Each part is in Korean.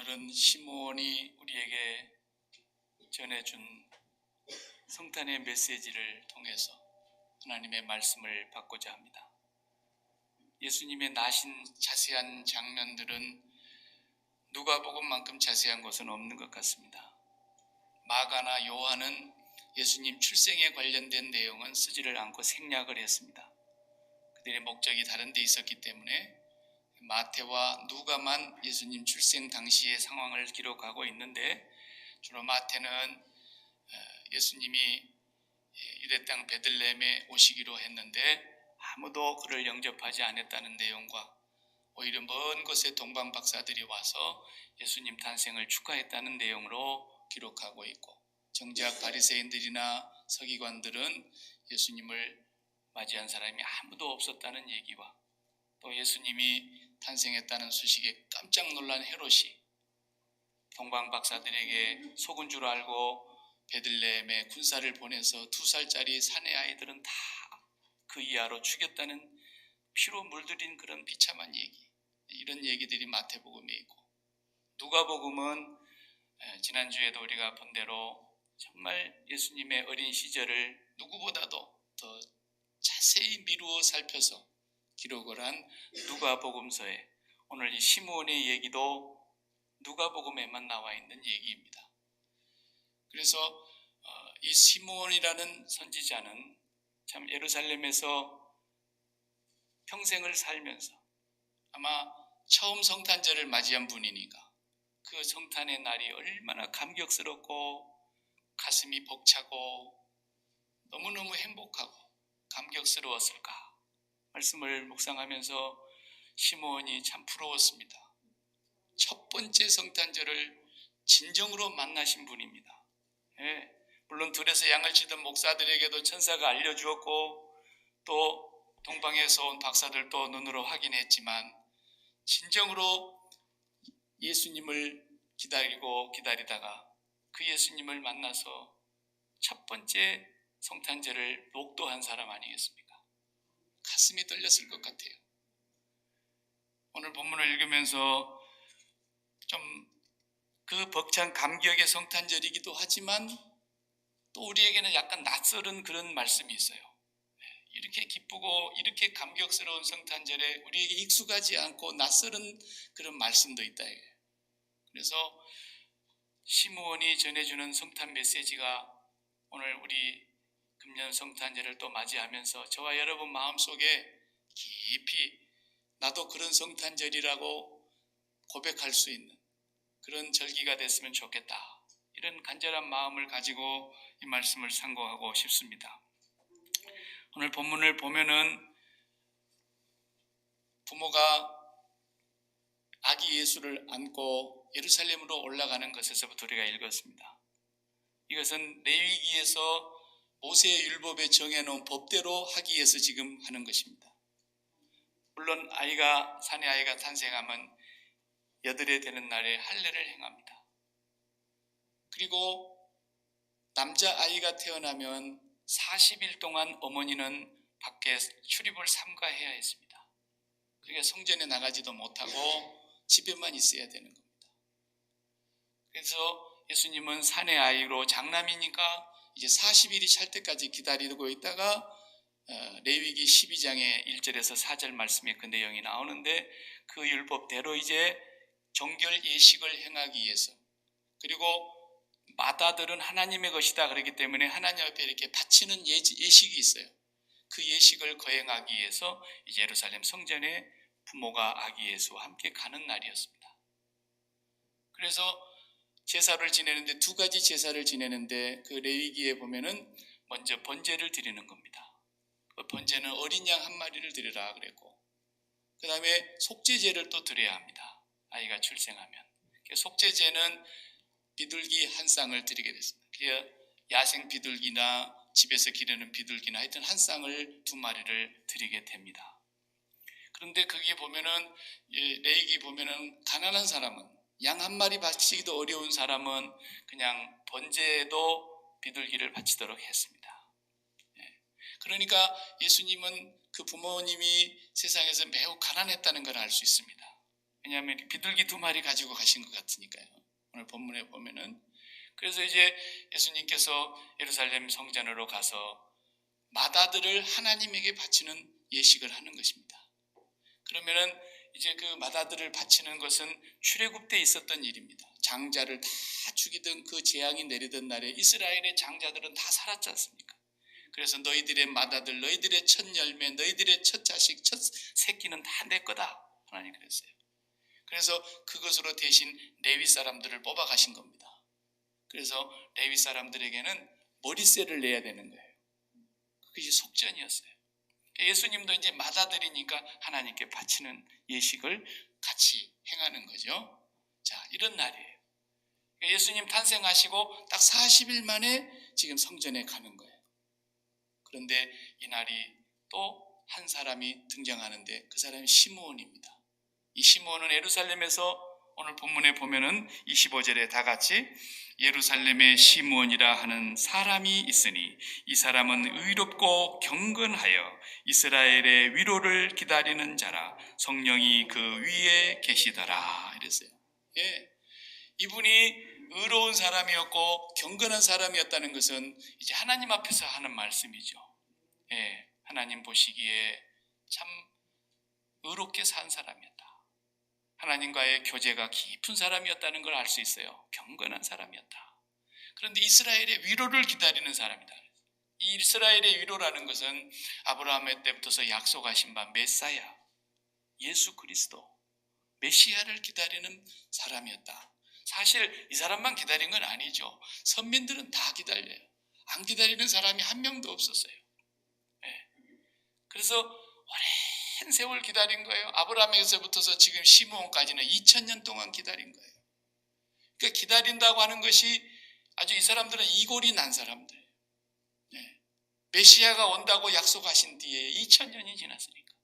오늘은 시므온이 우리에게 전해준 성탄의 메시지를 통해서 하나님의 말씀을 받고자 합니다. 예수님의 나신 자세한 장면들은 누가복음만큼 자세한 것은 없는 것 같습니다. 마가나 요한은 예수님 출생에 관련된 내용은 쓰지를 않고 생략을 했습니다. 그들의 목적이 다른 데 있었기 때문에 마태와 누가만 예수님 출생 당시의 상황을 기록하고 있는데, 주로 마태는 예수님이 유대 땅 베들레헴에 오시기로 했는데 아무도 그를 영접하지 않았다는 내용과 오히려 먼 곳에 동방 박사들이 와서 예수님 탄생을 축하했다는 내용으로 기록하고 있고, 정작 바리새인들이나 서기관들은 예수님을 맞이한 사람이 아무도 없었다는 얘기와 또 예수님이 탄생했다는 소식에 깜짝 놀란 헤롯이 동방 박사들에게 속은 줄 알고 베들레헴에 군사를 보내서 2살짜리 사내 아이들은 다 그 이하로 죽였다는 피로 물들인 그런 비참한 얘기, 이런 얘기들이 마태복음에 있고, 누가복음은 지난주에도 우리가 본 대로 정말 예수님의 어린 시절을 누구보다도 더 자세히 미루어 살펴서 기록을 한 누가복음서에 오늘 이 시므온의 얘기도 누가복음에만 나와 있는 얘기입니다. 그래서 이 시므온이라는 선지자는 참 예루살렘에서 평생을 살면서 아마 처음 성탄절을 맞이한 분이니까 그 성탄의 날이 얼마나 감격스럽고 가슴이 벅차고 너무너무 행복하고 감격스러웠을까. 말씀을 묵상하면서 시므온이 참 부러웠습니다. 첫 번째 성탄절을 진정으로 만나신 분입니다. 물론 들에서 양을 치던 목사들에게도 천사가 알려주었고 또 동방에서 온 박사들도 눈으로 확인했지만, 진정으로 예수님을 기다리다가 그 예수님을 만나서 첫 번째 성탄절을 목도한 사람 아니겠습니까? 가슴이 떨렸을 것 같아요. 오늘 본문을 읽으면서 좀 그 벅찬 감격의 성탄절이기도 하지만 또 우리에게는 약간 낯설은 그런 말씀이 있어요. 이렇게 기쁘고 이렇게 감격스러운 성탄절에 우리에게 익숙하지 않고 낯설은 그런 말씀도 있다. 그래서 시므온이 전해주는 성탄 메시지가 오늘 우리 금년 성탄절을 또 맞이하면서 저와 여러분 마음속에 깊이 나도 그런 성탄절이라고 고백할 수 있는 그런 절기가 됐으면 좋겠다, 이런 간절한 마음을 가지고 이 말씀을 상고하고 싶습니다. 오늘 본문을 보면은 부모가 아기 예수를 안고 예루살렘으로 올라가는 것에서부터 우리가 읽었습니다. 이것은 레위기에서 모세의 율법에 정해놓은 법대로 하기 위해서 지금 하는 것입니다. 물론 사내 아이가 탄생하면 여덟에 되는 날에 할례를 행합니다. 그리고 남자아이가 태어나면 40일 동안 어머니는 밖에 출입을 삼가해야 했습니다. 그러니까 성전에 나가지도 못하고 집에만 있어야 되는 겁니다. 그래서 예수님은 사내 아이로 장남이니까 이제 40일이 찰 때까지 기다리고 있다가 레위기 12장의 1절에서 4절 말씀에 그 내용이 나오는데, 그 율법대로 이제 정결 예식을 행하기 위해서, 그리고 마다들은 하나님의 것이다 그렇기 때문에 하나님 앞에 이렇게 바치는 예식이 있어요. 그 예식을 거행하기 위해서 이제 예루살렘 성전에 부모가 아기 예수와 함께 가는 날이었습니다. 그래서 제사를 지내는데 2가지 제사를 지내는데, 그 레위기에 보면은 먼저 번제를 드리는 겁니다. 그 번제는 어린 양 1마리를 드리라 그랬고, 그 다음에 속죄제를 또 드려야 합니다. 아이가 출생하면. 속죄제는 비둘기 1쌍을 드리게 됐습니다. 야생 비둘기나 집에서 기르는 비둘기나 하여튼 1쌍을 2마리를 드리게 됩니다. 그런데 거기에 보면은 레위기 보면은 가난한 사람은, 양 1마리 바치기도 어려운 사람은 그냥 번제도 비둘기를 바치도록 했습니다. 그러니까 예수님은 그 부모님이 세상에서 매우 가난했다는 걸 알 수 있습니다. 왜냐하면 비둘기 2마리 가지고 가신 것 같으니까요. 오늘 본문에 보면은. 그래서 이제 예수님께서 예루살렘 성전으로 가서 마다들을 하나님에게 바치는 예식을 하는 것입니다. 그러면은 이제 그 마다들을 바치는 것은 출애굽 때 있었던 일입니다. 장자를 다 죽이던 그 재앙이 내리던 날에 이스라엘의 장자들은 다 살았지 않습니까? 그래서 너희들의 마다들, 너희들의 첫 열매, 너희들의 첫 자식, 첫 새끼는 다 내 거다. 하나님 그랬어요. 그래서 그것으로 대신 레위 사람들을 뽑아 가신 겁니다. 그래서 레위 사람들에게는 머리세를 내야 되는 거예요. 그것이 속전이었어요. 예수님도 이제 마다들이니까 하나님께 바치는 예식을 같이 행하는 거죠. 자, 이런 날이에요. 예수님 탄생하시고 딱 40일 만에 지금 성전에 가는 거예요. 그런데 이날이 또 한 사람이 등장하는데 그 사람이 시므온입니다. 이 시므온은 예루살렘에서 오늘 본문에 보면은 25절에 다 같이 예루살렘에 시므온이라 하는 사람이 있으니 이 사람은 의롭고 경건하여 이스라엘의 위로를 기다리는 자라 성령이 그 위에 계시더라 이랬어요. 예, 이분이 의로운 사람이었고 경건한 사람이었다는 것은 이제 하나님 앞에서 하는 말씀이죠. 예, 하나님 보시기에 참 의롭게 산 사람이었다. 하나님과의 교제가 깊은 사람이었다는 걸 알 수 있어요. 경건한 사람이었다. 그런데 이스라엘의 위로를 기다리는 사람이다. 이 이스라엘의 위로라는 것은 아브라함의 때부터서 약속하신 바 메사야, 예수 그리스도, 메시아를 기다리는 사람이었다. 사실 이 사람만 기다린 건 아니죠. 선민들은 다 기다려요. 안 기다리는 사람이 한 명도 없었어요. 네. 그래서 오랜 세월 기다린 거예요. 아브라함에서부터서 지금 시므온까지는 2000년 동안 기다린 거예요. 그러니까 기다린다고 하는 것이 아주 이 사람들은 이골이 난 사람들. 네. 메시아가 온다고 약속하신 뒤에 2000년이 지났으니까.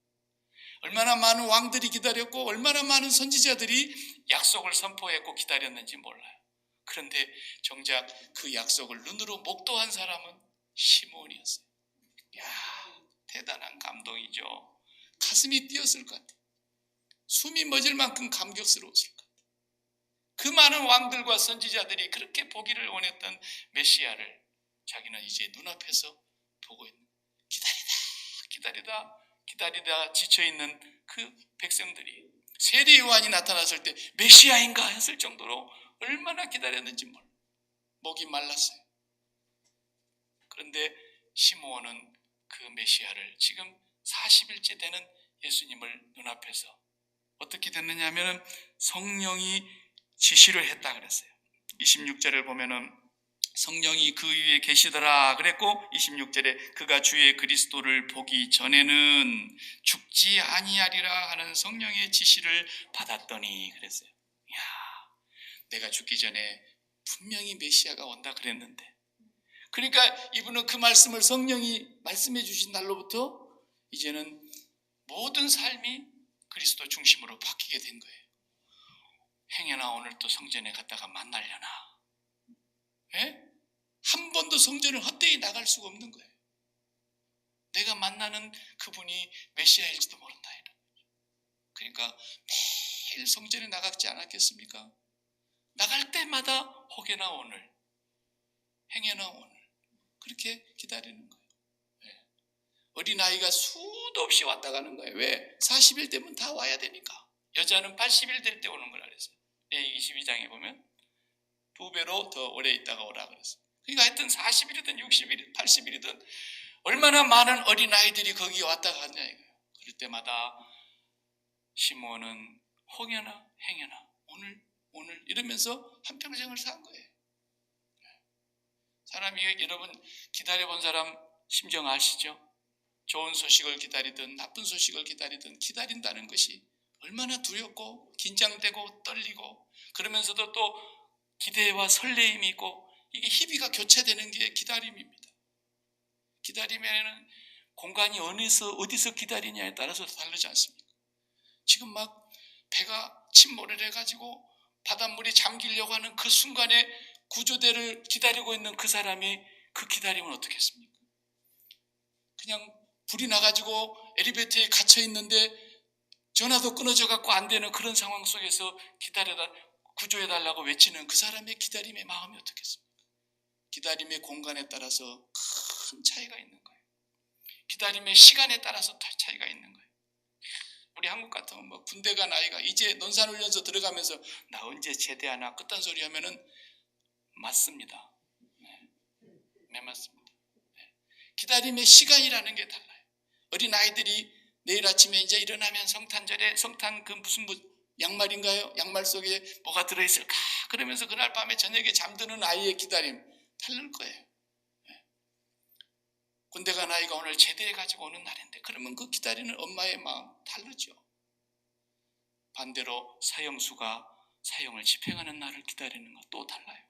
얼마나 많은 왕들이 기다렸고 얼마나 많은 선지자들이 약속을 선포했고 기다렸는지 몰라요. 그런데 정작 그 약속을 눈으로 목도한 사람은 시므온이었어요. 이야, 대단한 감동이죠. 가슴이 뛰었을 것 같아요. 숨이 멎을 만큼 감격스러웠을 것 같아요. 그 많은 왕들과 선지자들이 그렇게 보기를 원했던 메시아를 자기는 이제 눈앞에서 보고 있는, 기다리다 지쳐있는 그 백성들이 세례 요한이 나타났을 때 메시아인가 했을 정도로 얼마나 기다렸는지 몰라요. 목이 말랐어요. 그런데 시므온은 그 메시아를 지금 40일째 되는 예수님을 눈앞에서 어떻게 됐느냐 하면 성령이 지시를 했다 그랬어요. 26절을 보면은 성령이 그 위에 계시더라 그랬고 26절에 그가 주의 그리스도를 보기 전에는 죽지 아니하리라 하는 성령의 지시를 받았더니 그랬어요. 이야, 내가 죽기 전에 분명히 메시아가 온다 그랬는데, 그러니까 이분은 그 말씀을 성령이 말씀해 주신 날로부터 이제는 모든 삶이 그리스도 중심으로 바뀌게 된 거예요. 행여나 오늘 또 성전에 갔다가 만나려나? 예? 한 번도 성전을 헛되이 나갈 수가 없는 거예요. 내가 만나는 그분이 메시아일지도 모른다. 그러니까 매일 성전에 나갔지 않았겠습니까? 나갈 때마다 혹여나 오늘, 행여나 오늘 그렇게 기다리는 거예요. 예. 어린아이가 수도 없이 왔다 가는 거예요. 왜? 40일 되면 다 와야 되니까. 여자는 80일 될 때 오는 거라 그랬어요. 22장에 보면 2배로 더 오래 있다가 오라 그랬어요. 그러니까 하여튼 40일이든 60일이든 80일이든 얼마나 많은 어린아이들이 거기 왔다 갔냐 이거예요. 그럴 때마다 시므온은 혹여나 행여나 오늘 이러면서 한평생을 산 거예요. 사람이, 여러분 기다려본 사람 심정 아시죠? 좋은 소식을 기다리든 나쁜 소식을 기다리든 기다린다는 것이 얼마나 두렵고 긴장되고 떨리고, 그러면서도 또 기대와 설레임이 있고, 이게 희비가 교차되는 게 기다림입니다. 기다리면은 공간이 어디서 기다리냐에 따라서 다르지 않습니까? 지금 막 배가 침몰을 해가지고 바닷물이 잠기려고 하는 그 순간에 구조대를 기다리고 있는 그 사람이 그 기다림은 어떻게 했습니까? 그냥 불이 나가지고 엘리베이터에 갇혀 있는데 전화도 끊어져 갖고 안 되는 그런 상황 속에서 구조해달라고 외치는 그 사람의 기다림의 마음이 어떻겠습니까? 기다림의 공간에 따라서 큰 차이가 있는 거예요. 기다림의 시간에 따라서 차이가 있는 거예요. 우리 한국 같으면 뭐 군대 간 아이가 이제 논산훈련소 들어가면서 나 언제 제대하나 그딴 소리 하면은 맞습니다. 네, 맞습니다. 기다림의 시간이라는 게 달라요. 어린 아이들이 내일 아침에 이제 일어나면 성탄절에 성탄 그 무슨 양말인가요? 양말 속에 뭐가 들어있을까? 그러면서 그날 밤에 저녁에 잠드는 아이의 기다림 다를 거예요. 군대 간 아이가 오늘 제대해 가지고 오는 날인데 그러면 그 기다리는 엄마의 마음 다르죠. 반대로 사형수가 사형을 집행하는 날을 기다리는 것 또 달라요.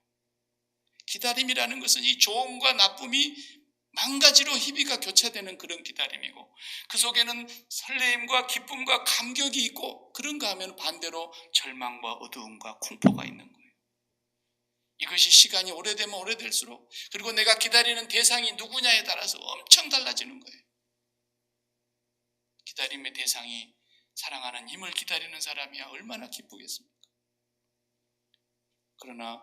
기다림이라는 것은 이 좋음과 나쁨이 만 가지로 희비가 교차되는 그런 기다림이고 그 속에는 설레임과 기쁨과 감격이 있고 그런가 하면 반대로 절망과 어두움과 공포가 있는 거예요. 이것이 시간이 오래되면 오래될수록 그리고 내가 기다리는 대상이 누구냐에 따라서 엄청 달라지는 거예요. 기다림의 대상이 사랑하는 힘을 기다리는 사람이야 얼마나 기쁘겠습니까? 그러나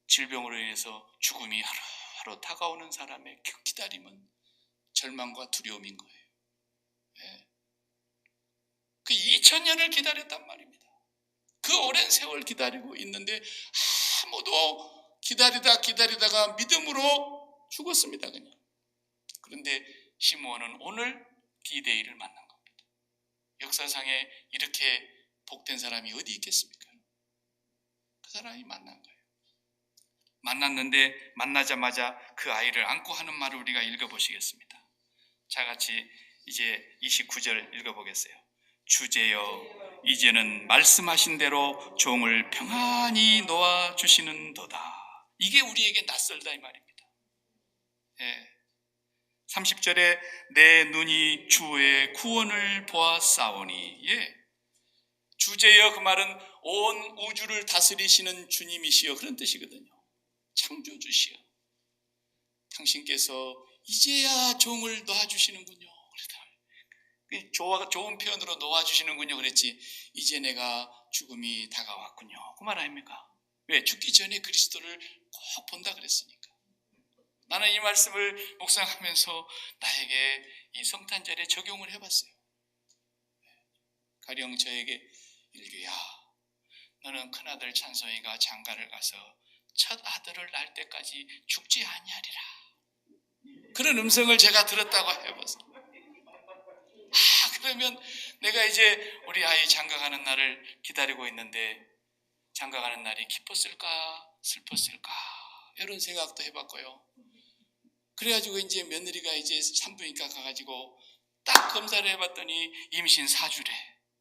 질병으로 인해서 죽음이 하루하루 다가오는 사람의 그 기다림은 절망과 두려움인 거예요. 네. 그 2000년을 기다렸단 말입니다. 그 오랜 세월 기다리고 있는데 아무도 기다리다가 믿음으로 죽었습니다. 그냥. 그런데 시므온은 오늘 D-Day를 만난 겁니다. 역사상에 이렇게 복된 사람이 어디 있겠습니까? 그 사람이 만난 거예요. 만났는데 만나자마자 그 아이를 안고 하는 말을 우리가 읽어보시겠습니다. 자, 같이 이제 29절 읽어보겠어요. 주제여 이제는 말씀하신 대로 종을 평안히 놓아주시는도다. 이게 우리에게 낯설다 이 말입니다. 30절에 내 눈이 주의 구원을 보았사오니 주제여 그 말은 온 우주를 다스리시는 주님이시여 그런 뜻이거든요. 창조주시여 당신께서 이제야 종을 놓아주시는군요. 좋은 표현으로 놓아주시는군요 그랬지 이제 내가 죽음이 다가왔군요 그 말 아닙니까? 왜? 죽기 전에 그리스도를 꼭 본다 그랬으니까. 나는 이 말씀을 묵상하면서 나에게 이 성탄절에 적용을 해봤어요. 가령 저에게 일규야 너는 큰아들 찬송이가 장가를 가서 첫 아들을 낳을 때까지 죽지 아니하리라 그런 음성을 제가 들었다고 해봤어요. 그러면 내가 이제 우리 아이 장가가는 날을 기다리고 있는데 장가가는 날이 기뻤을까 슬펐을까 이런 생각도 해봤고요. 그래가지고 이제 며느리가 이제 산부인과 가가지고 딱 검사를 해봤더니 임신 4주래.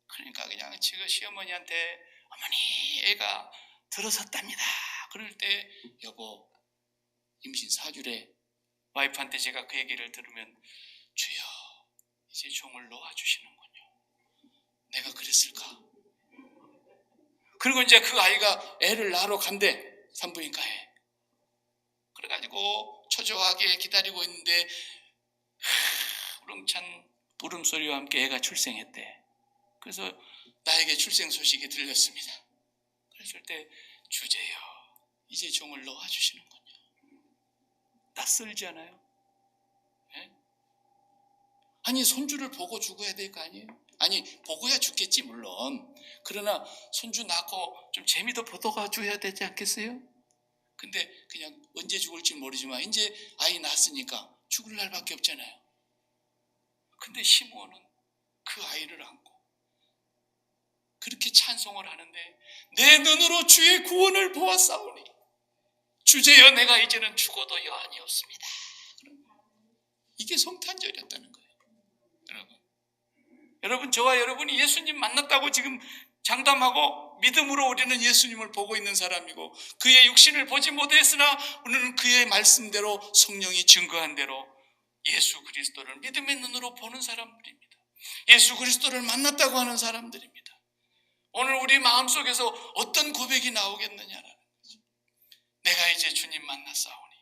그러니까 그냥 제가 시어머니한테 어머니 애가 들어섰답니다. 그럴 때 여보 임신 4주래. 와이프한테 제가 그 얘기를 들으면 주여 이제 종을 놓아주시는군요. 내가 그랬을까? 그리고 이제 그 아이가 애를 낳으러 간대 산부인과에. 그래가지고 초조하게 기다리고 있는데 우렁찬 울음소리와 함께 애가 출생했대. 그래서 나에게 출생 소식이 들렸습니다. 그랬을 때 주제여 이제 종을 놓아주시는군요. 낯설지 않아요? 네? 아니 손주를 보고 죽어야 될 거 아니에요? 아니 보고야 죽겠지 물론. 그러나 손주 낳고 좀 재미도 보도가 줘야 되지 않겠어요? 근데 그냥 언제 죽을지 모르지만 이제 아이 낳았으니까 죽을 날밖에 없잖아요. 근데 시므온은 그 아이를 안고 그렇게 찬송을 하는데 내 눈으로 주의 구원을 보았사오니 주제여 내가 이제는 죽어도 여한이 없습니다. 이게 성탄절이었다는 거예요. 여러분 저와 여러분이 예수님 만났다고 지금 장담하고 믿음으로 우리는 예수님을 보고 있는 사람이고 그의 육신을 보지 못했으나 우리는 그의 말씀대로 성령이 증거한 대로 예수 그리스도를 믿음의 눈으로 보는 사람들입니다. 예수 그리스도를 만났다고 하는 사람들입니다. 오늘 우리 마음속에서 어떤 고백이 나오겠느냐라는 거죠. 내가 이제 주님 만났사오니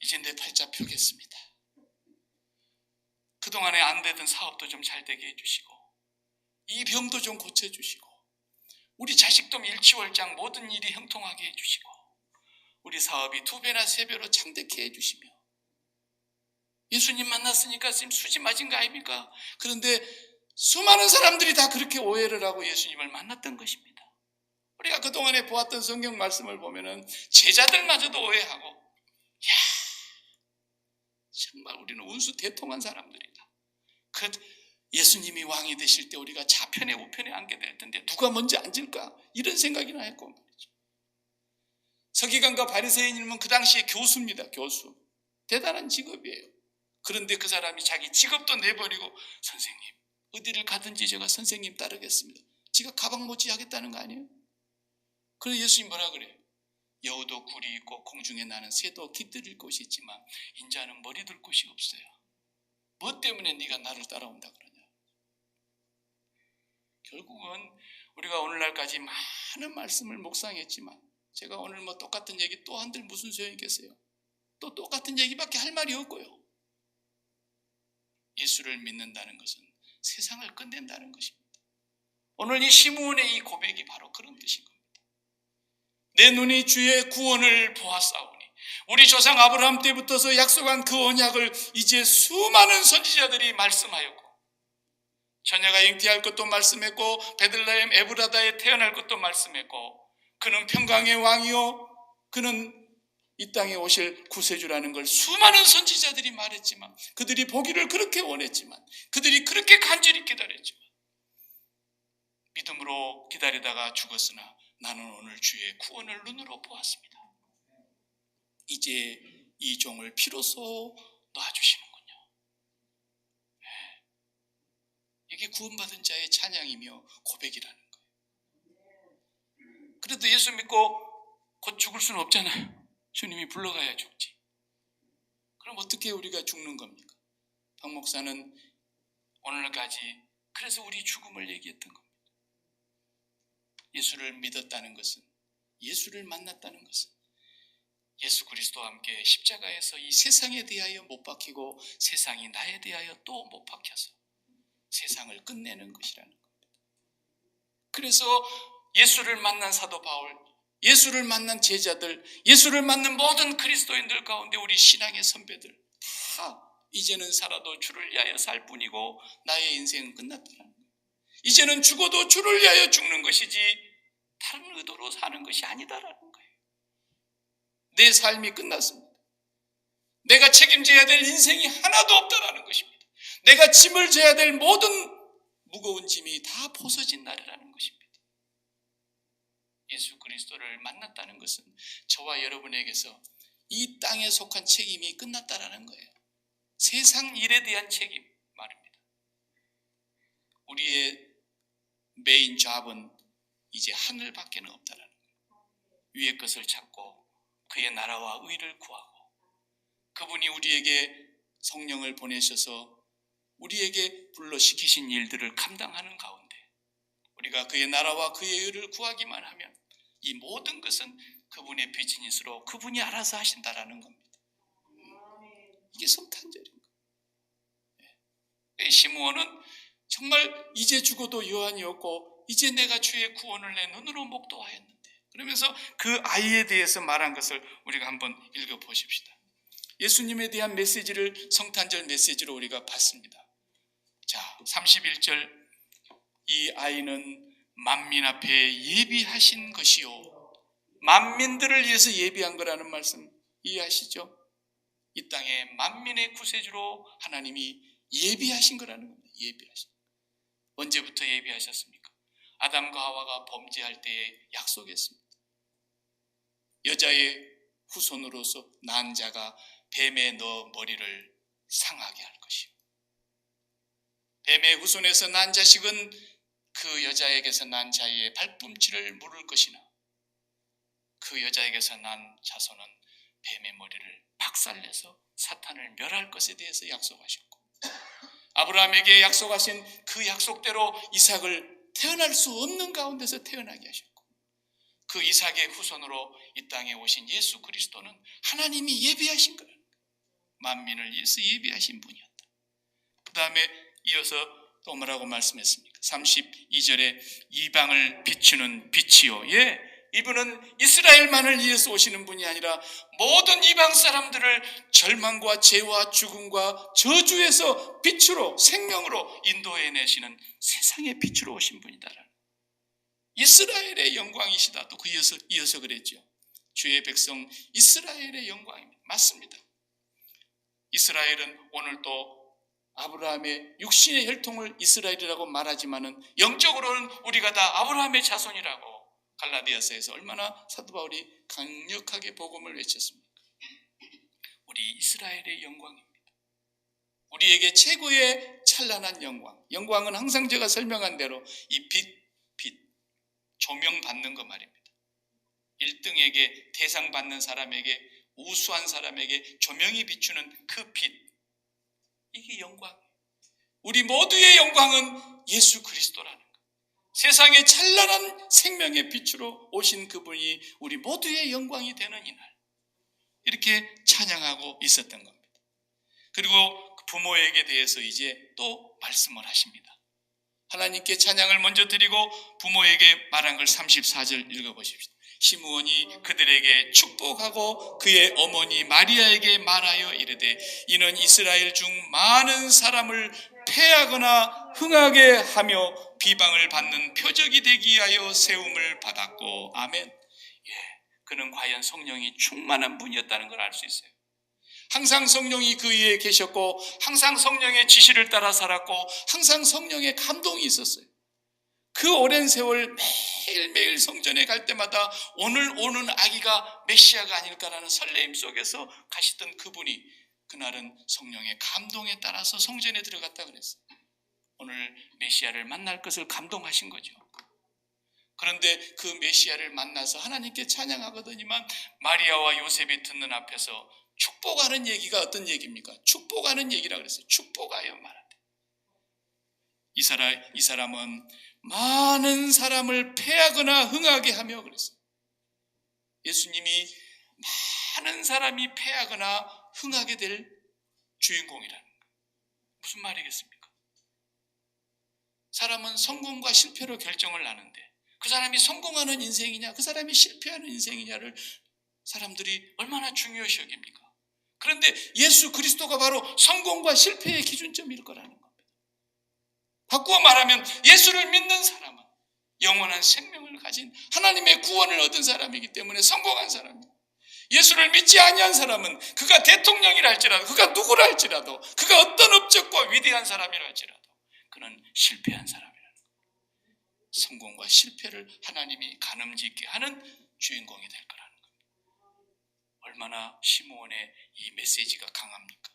이제 내 팔자 펴겠습니다. 그동안에 안 되던 사업도 좀 잘 되게 해주시고 이 병도 좀 고쳐주시고 우리 자식도 일취월장 모든 일이 형통하게 해주시고 우리 사업이 2배나 3배로 창대케 해주시며 예수님 만났으니까 지금 수지 맞은 거 아닙니까? 그런데 수많은 사람들이 다 그렇게 오해를 하고 예수님을 만났던 것입니다. 우리가 그동안에 보았던 성경 말씀을 보면은 제자들마저도 오해하고 야 정말 우리는 운수 대통한 사람들이다. 그 예수님이 왕이 되실 때 우리가 좌편에 우편에 앉게 될 텐데 누가 먼저 앉을까? 이런 생각이나 했고 말이죠. 서기관과 바리새인이면 그 당시에 교수입니다. 교수. 대단한 직업이에요. 그런데 그 사람이 자기 직업도 내버리고 선생님 어디를 가든지 제가 선생님 따르겠습니다. 지가 가방 못지 하겠다는 거 아니에요? 그래서 예수님 뭐라 그래요? 여우도 굴이 있고 공중에 나는 새도 깃들일 곳이 있지만 인자는 머리 둘 곳이 없어요. 뭐 때문에 네가 나를 따라온다 그러냐? 결국은 우리가 오늘날까지 많은 말씀을 묵상했지만 제가 오늘 뭐 똑같은 얘기 또 한들 무슨 소용이 있겠어요? 또 똑같은 얘기밖에 할 말이 없고요. 예수를 믿는다는 것은 세상을 끝낸다는 것입니다. 오늘 이 시므온의 이 고백이 바로 그런 뜻인 겁니다. 내 눈이 주의 구원을 보았사오니 우리 조상 아브라함 때부터서 약속한 그 언약을 이제 수많은 선지자들이 말씀하였고 처녀가 잉태할 것도 말씀했고 베들레헴 에브라다에 태어날 것도 말씀했고 그는 평강의 왕이요 그는 이 땅에 오실 구세주라는 걸 수많은 선지자들이 말했지만 그들이 보기를 그렇게 원했지만 그들이 그렇게 간절히 기다렸지만 믿음으로 기다리다가 죽었으나 나는 오늘 주의 구원을 눈으로 보았습니다. 이제 이 종을 비로소 놔주시는군요. 이게 구원받은 자의 찬양이며 고백이라는 거예요. 그래도 예수 믿고 곧 죽을 수는 없잖아요. 주님이 불러가야 죽지. 그럼 어떻게 우리가 죽는 겁니까? 박 목사는 오늘까지 그래서 우리 죽음을 얘기했던 겁니다. 예수를 믿었다는 것은 예수를 만났다는 것은 예수 그리스도와 함께 십자가에서 이 세상에 대하여 못 박히고 세상이 나에 대하여 또 못 박혀서 세상을 끝내는 것이라는 겁니다. 그래서 예수를 만난 사도 바울, 예수를 만난 제자들, 예수를 만난 모든 그리스도인들 가운데 우리 신앙의 선배들 다 이제는 살아도 주를 위하여 살 뿐이고 나의 인생은 끝났다는 거예요. 이제는 죽어도 주를 위하여 죽는 것이지 다른 의도로 사는 것이 아니다라는 거예요. 내 삶이 끝났습니다. 내가 책임져야 될 인생이 하나도 없다라는 것입니다. 내가 짐을 져야 될 모든 무거운 짐이 다 벗어진 날이라는 것입니다. 예수 그리스도를 만났다는 것은 저와 여러분에게서 이 땅에 속한 책임이 끝났다라는 거예요. 세상 일에 대한 책임 말입니다. 우리의 메인 잡은 이제 하늘밖에 없다라는 거예요. 위의 것을 찾고 그의 나라와 의를 구하고 그분이 우리에게 성령을 보내셔서 우리에게 불러시키신 일들을 감당하는 가운데 우리가 그의 나라와 그의 의를 구하기만 하면 이 모든 것은 그분의 비즈니스로 그분이 알아서 하신다라는 겁니다. 이게 성탄절인 거예요. 시므온은 정말 이제 죽어도 여한이었고 이제 내가 주의 구원을 내 눈으로 목도하였는데 그러면서 그 아이에 대해서 말한 것을 우리가 한번 읽어보십시다. 예수님에 대한 메시지를 성탄절 메시지로 우리가 봤습니다. 자, 31절 이 아이는 만민 앞에 예비하신 것이요 만민들을 위해서 예비한 거라는 말씀 이해하시죠? 이 땅에 만민의 구세주로 하나님이 예비하신 거라는 겁니다. 예비하신. 언제부터 예비하셨습니까? 아담과 하와가 범죄할 때에 약속했습니다. 여자의 후손으로서 난 자가 뱀의 너 머리를 상하게 할 것이요. 뱀의 후손에서 난 자식은 그 여자에게서 난 자의 발꿈치를 물을 것이나 그 여자에게서 난 자손은 뱀의 머리를 박살내서 사탄을 멸할 것에 대해서 약속하셨고 아브라함에게 약속하신 그 약속대로 이삭을 태어날 수 없는 가운데서 태어나게 하셨고 그 이삭의 후손으로 이 땅에 오신 예수 그리스도는 하나님이 예비하신 거예요. 만민을 위해서 예비하신 분이었다. 그 다음에 이어서 또 뭐라고 말씀했습니까? 32절에 이방을 비추는 빛이요. 예, 이분은 이스라엘만을 위해서 오시는 분이 아니라 모든 이방 사람들을 절망과 죄와 죽음과 저주에서 빛으로, 생명으로 인도해내시는 세상의 빛으로 오신 분이다라는, 이스라엘의 영광이시다. 또 이어서 그랬죠. 주의 백성 이스라엘의 영광입니다. 맞습니다. 이스라엘은 오늘도 아브라함의 육신의 혈통을 이스라엘이라고 말하지만은 영적으로는 우리가 다 아브라함의 자손이라고 갈라디아서에서 얼마나 사도 바울이 강력하게 복음을 외쳤습니까? 우리 이스라엘의 영광입니다. 우리에게 최고의 찬란한 영광. 영광은 항상 제가 설명한 대로 이 빛, 조명받는 것 말입니다. 1등에게, 대상 받는 사람에게, 우수한 사람에게 조명이 비추는 그 빛, 이게 영광. 우리 모두의 영광은 예수 그리스도라는 것. 세상의 찬란한 생명의 빛으로 오신 그분이 우리 모두의 영광이 되는 이날, 이렇게 찬양하고 있었던 겁니다. 그리고 부모에게 대해서 이제 또 말씀을 하십니다. 하나님께 찬양을 먼저 드리고 부모에게 말한 걸 34절 읽어보십시오. 시므온이 그들에게 축복하고 그의 어머니 마리아에게 말하여 이르되 이는 이스라엘 중 많은 사람을 패하거나 흥하게 하며 비방을 받는 표적이 되기 위하여 세움을 받았고. 아멘. 예, 그는 과연 성령이 충만한 분이었다는 걸 알 수 있어요. 항상 성령이 그 위에 계셨고 항상 성령의 지시를 따라 살았고 항상 성령의 감동이 있었어요. 그 오랜 세월 매일매일 성전에 갈 때마다 오늘 오는 아기가 메시아가 아닐까라는 설레임 속에서 가시던 그분이 그날은 성령의 감동에 따라서 성전에 들어갔다 그랬어요. 오늘 메시아를 만날 것을 감동하신 거죠. 그런데 그 메시아를 만나서 하나님께 찬양하거든요. 마리아와 요셉이 듣는 앞에서 축복하는 얘기가 어떤 얘기입니까? 축복하는 얘기라 그랬어요. 축복하여 말하되. 이 사람은 많은 사람을 패하거나 흥하게 하며 그랬어요. 예수님이 많은 사람이 패하거나 흥하게 될 주인공이라는 거예요. 무슨 말이겠습니까? 사람은 성공과 실패로 결정을 하는데 그 사람이 성공하는 인생이냐 그 사람이 실패하는 인생이냐를 사람들이 얼마나 중요시 여깁니까? 그런데 예수 그리스도가 바로 성공과 실패의 기준점일 거라는 겁니다. 바꾸어 말하면 예수를 믿는 사람은 영원한 생명을 가진 하나님의 구원을 얻은 사람이기 때문에 성공한 사람입니다. 예수를 믿지 아니한 사람은 그가 대통령이라 할지라도 그가 누구라 할지라도 그가 어떤 업적과 위대한 사람이라 할지라도 그는 실패한 사람이라는 거예요. 성공과 실패를 하나님이 가늠짓게 하는 주인공이 될 거라는 겁니다. 얼마나 시므온의 이 메시지가 강합니까?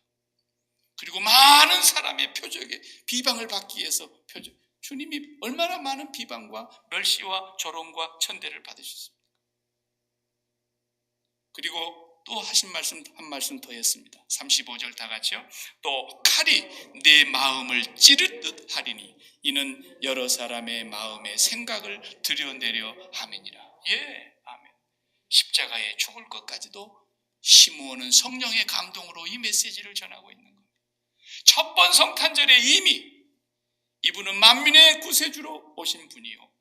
그리고 많은 사람의 표적에 비방을 받기 위해서 주님이 얼마나 많은 비방과 멸시와 조롱과 천대를 받으셨습니까? 그리고 또 하신 말씀 한 말씀 더 했습니다. 35절 다 같이요. 또 칼이 내 마음을 찌르듯 하리니 이는 여러 사람의 마음의 생각을 들여내려 함이니라. 예, 아멘. 십자가에 죽을 것까지도 시므온은 성령의 감동으로 이 메시지를 전하고 있는 겁니다. 첫 번 성탄절에 이미 이분은 만민의 구세주로 오신 분이요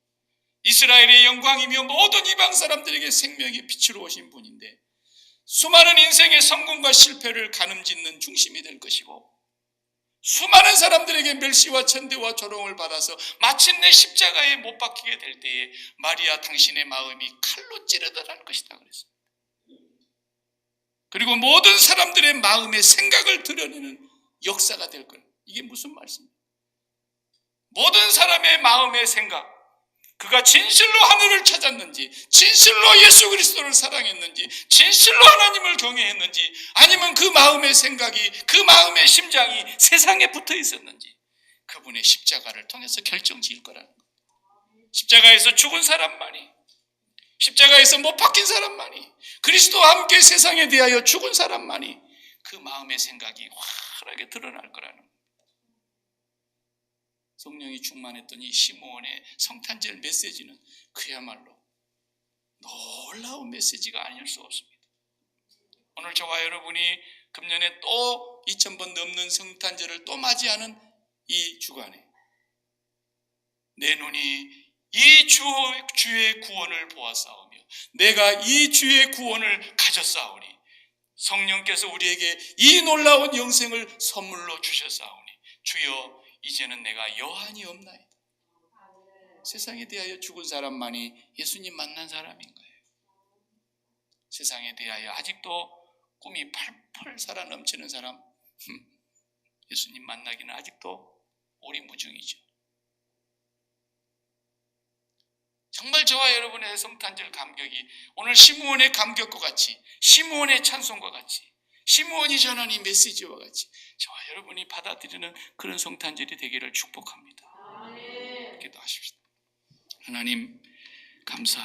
이스라엘의 영광이며 모든 이방 사람들에게 생명의 빛으로 오신 분인데 수많은 인생의 성공과 실패를 가늠짓는 중심이 될 것이고 수많은 사람들에게 멸시와 천대와 조롱을 받아서 마침내 십자가에 못 박히게 될 때에 마리아 당신의 마음이 칼로 찌르듯 할 것이다 그랬습니다. 그리고 모든 사람들의 마음의 생각을 드러내는 역사가 될 거예요. 이게 무슨 말씀입니까? 모든 사람의 마음의 생각, 그가 진실로 하늘을 찾았는지, 진실로 예수 그리스도를 사랑했는지, 진실로 하나님을 경외했는지, 아니면 그 마음의 생각이, 그 마음의 심장이 세상에 붙어 있었는지 그분의 십자가를 통해서 결정지을 거라는 거예요. 십자가에서 죽은 사람만이, 십자가에서 못 박힌 사람만이, 그리스도와 함께 세상에 대하여 죽은 사람만이 그 마음의 생각이 환하게 드러날 거라는 거예요. 성령이 충만했던 이 시므온의 성탄절 메시지는 그야말로 놀라운 메시지가 아닐 수 없습니다. 오늘 저와 여러분이 금년에 또 2000번 넘는 성탄절을 또 맞이하는 이 주간에 내 눈이 이 주의 구원을 보았사오며 내가 이 주의 구원을 가졌사오니 성령께서 우리에게 이 놀라운 영생을 선물로 주셨사오니 주여 이제는 내가 여한이 없나이다. 세상에 대하여 죽은 사람만이 예수님 만난 사람인 거예요. 세상에 대하여 아직도 꿈이 펄펄 살아 넘치는 사람, 예수님 만나기는 아직도 오리무중이죠. 정말 저와 여러분의 성탄절 감격이 오늘 시므온의 감격과 같이, 시므온의 찬송과 같이, 시므온이 전한 이 메시지와 같이 저와 여러분이 받아들이는 그런 성탄절이 되기를 축복합니다. 기도하십시다. 하나님 감사합니다.